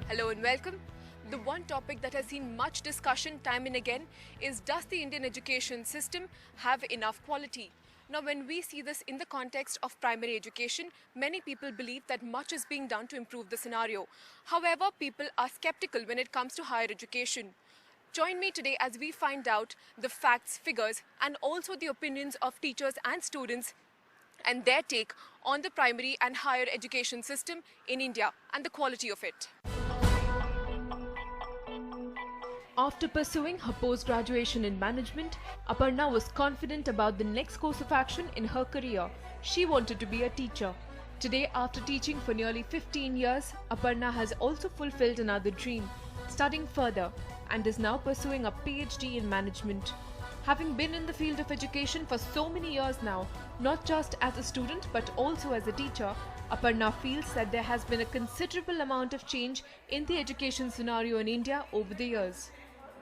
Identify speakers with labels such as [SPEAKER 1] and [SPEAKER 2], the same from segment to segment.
[SPEAKER 1] Hello and welcome. The one topic that has seen much discussion time and again is, does the Indian education system have enough quality? Now, when we see this in the context of primary education, many people believe that much is being done to improve the scenario. However, people are skeptical when it comes to higher education. Join me today as we find out the facts, figures, and also the opinions of teachers and students and their take on the primary and higher education system in India and the quality of it. After pursuing her post-graduation in management, Aparna was confident about the next course of action in her career. She wanted to be a teacher. Today, after teaching for nearly 15 years, Aparna has also fulfilled another dream, studying further, and is now pursuing a PhD in management. Having been in the field of education for so many years now, not just as a student but also as a teacher, Aparna feels that there has been a considerable amount of change in the education scenario in India over the years.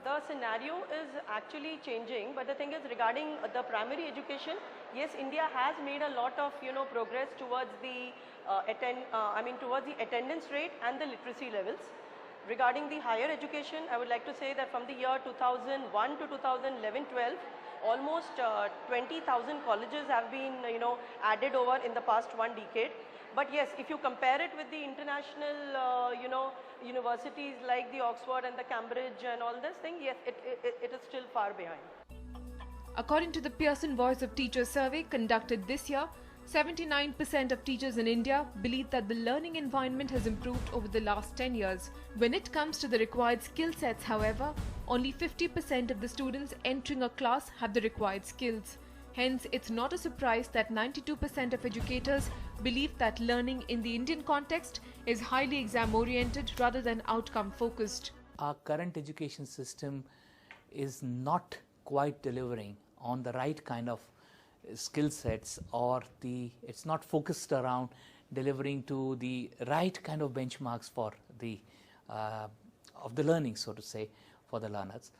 [SPEAKER 2] The scenario is actually changing, but the thing is, regarding the primary education, yes, India has made a lot of progress towards the towards the attendance rate and the literacy levels. Regarding the higher education, I would like to say that from the year 2001 to 2011-12, almost 20,000 colleges have been added over in the past one decade. But yes, if you compare it with the international universities like the Oxford and the Cambridge and all this thing, yes, it is still far behind.
[SPEAKER 1] According to the Pearson Voice of Teachers survey conducted this year, 79% of teachers in India believe that the learning environment has improved over the last 10 years. When it comes to the required skill sets, however, only 50% of the students entering a class have the required skills. Hence, it's not a surprise that 92% of educators believe that learning in the Indian context is highly exam-oriented rather than outcome-focused.
[SPEAKER 3] Our current education system is not quite delivering on the right kind of skill sets, or it's not focused around delivering to the right kind of benchmarks for the of the learning, so to say, for the learners.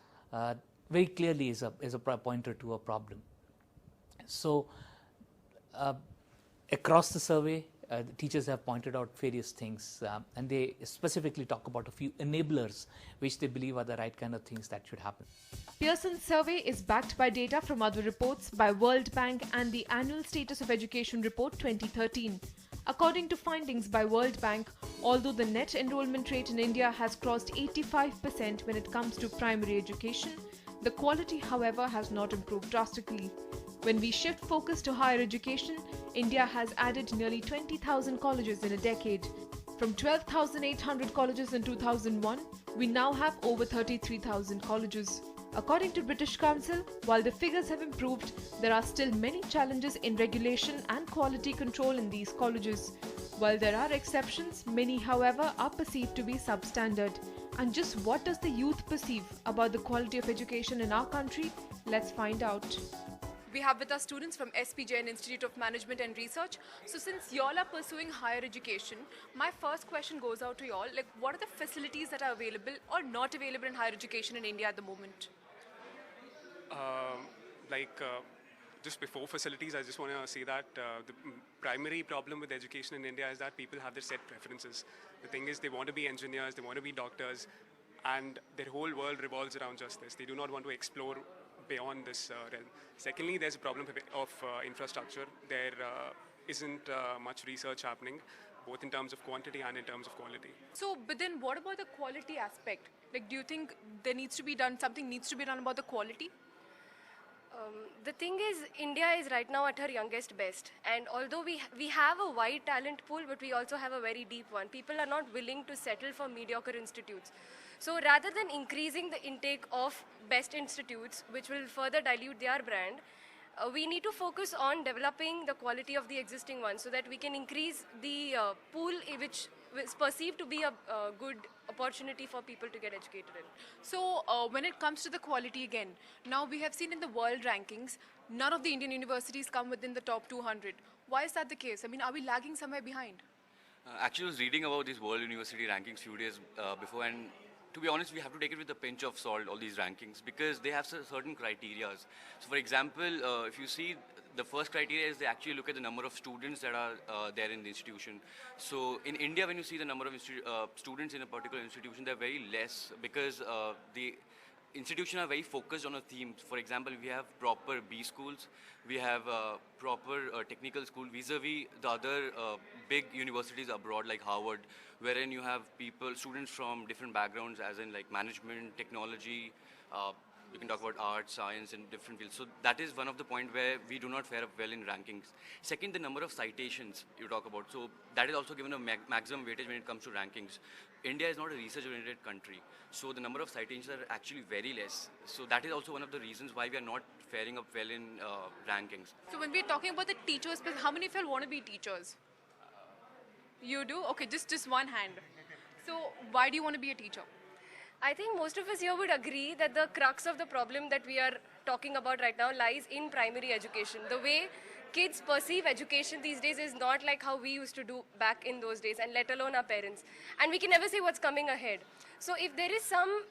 [SPEAKER 3] Very clearly is a pointer to a problem. So across the survey, the teachers have pointed out various things, and they specifically talk about a few enablers which they believe are the right kind of things that should happen.
[SPEAKER 1] Pearson's survey is backed by data from other reports by World Bank and the Annual Status of Education Report 2013. According to findings by World Bank, although the net enrollment rate in India has crossed 85% when it comes to primary education, the quality, however, has not improved drastically. When we shift focus to higher education, India has added nearly 20,000 colleges in a decade. From 12,800 colleges in 2001, we now have over 33,000 colleges. According to British Council, while the figures have improved, there are still many challenges in regulation and quality control in these colleges. While there are exceptions, many, however, are perceived to be substandard. And just what does the youth perceive about the quality of education in our country? Let's find out. We have with us students from SP Jain Institute of Management and Research. So since y'all are pursuing higher education, my first question goes out to y'all. Like, what are the facilities that are available or not available in higher education in India at the moment?
[SPEAKER 4] Just before facilities, I just want to say that the primary problem with education in India is that people have their set preferences. The thing is, they want to be engineers, they want to be doctors, and their whole world revolves around just this. They do not want to explore beyond this realm. Secondly, there's a problem of infrastructure. There isn't much research happening, both in terms of quantity and in terms of quality.
[SPEAKER 1] So, but then what about the quality aspect? Like, do you think something needs to be done about the quality?
[SPEAKER 5] The thing is, India is right now at her youngest best, and although we have a wide talent pool, but we also have a very deep one. People are not willing to settle for mediocre institutes. So rather than increasing the intake of best institutes, which will further dilute their brand, we need to focus on developing the quality of the existing ones so that we can increase the pool which is perceived to be a good opportunity for people to get educated in.
[SPEAKER 1] So when it comes to the quality again, now we have seen in the world rankings, none of the Indian universities come within the top 200. Why is that the case? I mean, are we lagging somewhere behind?
[SPEAKER 6] Actually, I was reading about these world university rankings few days before, and to be honest, we have to take it with a pinch of salt, all these rankings, because they have certain criteria. So for example, if you see The first criteria is they actually look at the number of students that are there in the institution. So in India, when you see the number of students in a particular institution, they're very less because the institutions are very focused on a theme. For example, we have proper B schools, we have proper technical school vis-a-vis the other big universities abroad like Harvard, wherein you have students from different backgrounds as in like management, technology, you can talk about art, science, and different fields. So that is one of the points where we do not fare up well in rankings. Second, the number of citations you talk about. So that is also given a maximum weightage when it comes to rankings. India is not a research-oriented country, so the number of citations are actually very less. So that is also one of the reasons why we are not faring up well in rankings.
[SPEAKER 7] So when we're talking about the teachers, how many of you want to be teachers? You do? Okay, just one hand. So why do you want to be a teacher?
[SPEAKER 5] I think most of us here would agree that the crux of the problem that we are talking about right now lies in primary education. The way kids perceive education these days is not like how we used to do back in those days, and let alone our parents. And we can never say what's coming ahead. So if there is some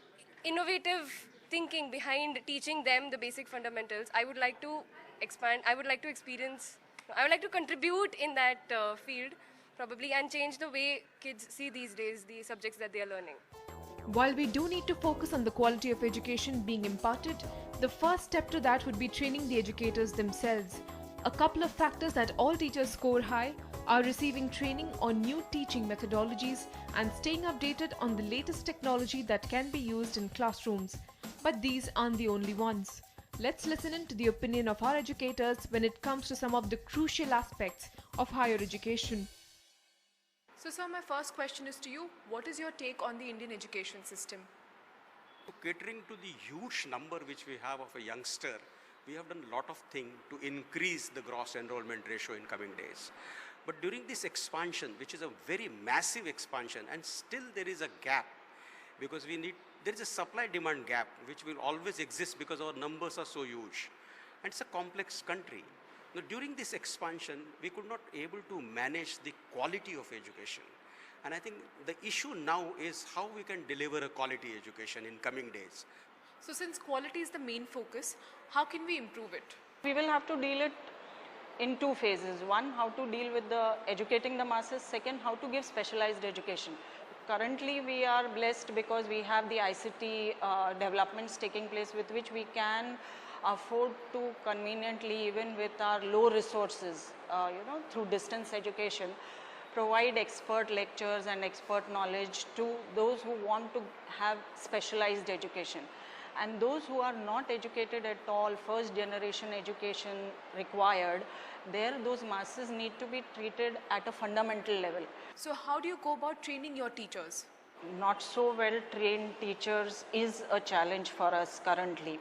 [SPEAKER 5] innovative thinking behind teaching them the basic fundamentals, I would like to expand, I would like to contribute in that field probably, and change the way kids see these days the subjects that they are learning.
[SPEAKER 1] While we do need to focus on the quality of education being imparted, the first step to that would be training the educators themselves. A couple of factors that all teachers score high are receiving training on new teaching methodologies and staying updated on the latest technology that can be used in classrooms. But these aren't the only ones. Let's listen in to the opinion of our educators when it comes to some of the crucial aspects of higher education.
[SPEAKER 7] So sir, my first question is to you. What is your take on the Indian education system?
[SPEAKER 8] Catering to the huge number which we have of a youngster, we have done a lot of things to increase the gross enrollment ratio in coming days. But during this expansion, which is a very massive expansion, and still there is a gap, because there is a supply-demand gap which will always exist because our numbers are so huge. And it's a complex country. Now, during this expansion, we could not able to manage the quality of education. And I think the issue now is how we can deliver a quality education in coming days.
[SPEAKER 7] So since quality is the main focus, how can we improve it?
[SPEAKER 2] We will have to deal it in two phases. One, how to deal with the educating the masses. Second, how to give specialized education. Currently, we are blessed because we have the ICT developments taking place with which we can afford to conveniently, even with our low resources, through distance education, provide expert lectures and expert knowledge to those who want to have specialized education. And those who are not educated at all, first generation education required, those masses need to be treated at a fundamental level.
[SPEAKER 7] So how do you go about training your teachers?
[SPEAKER 2] Not so well trained teachers is a challenge for us currently.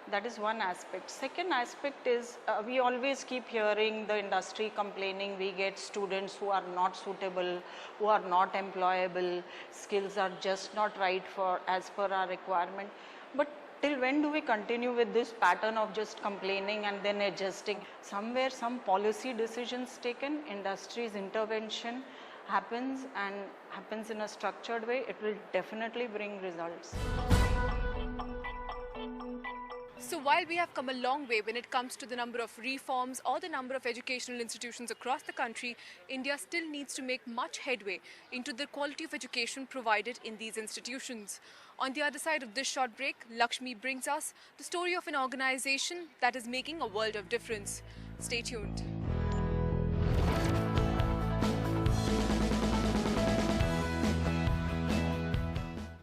[SPEAKER 2] That is one aspect. Second aspect is we always keep hearing the industry complaining we get students who are not suitable, who are not employable, skills are just not right as per our requirement. But till when do we continue with this pattern of just complaining and then adjusting? Somewhere some policy decisions taken, industry's intervention happens and happens in a structured way, it will definitely bring results.
[SPEAKER 7] So while we have come a long way when it comes to the number of reforms or the number of educational institutions across the country, India still needs to make much headway into the quality of education provided in these institutions. On the other side of this short break, Lakshmi brings us the story of an organization that is making a world of difference. Stay tuned.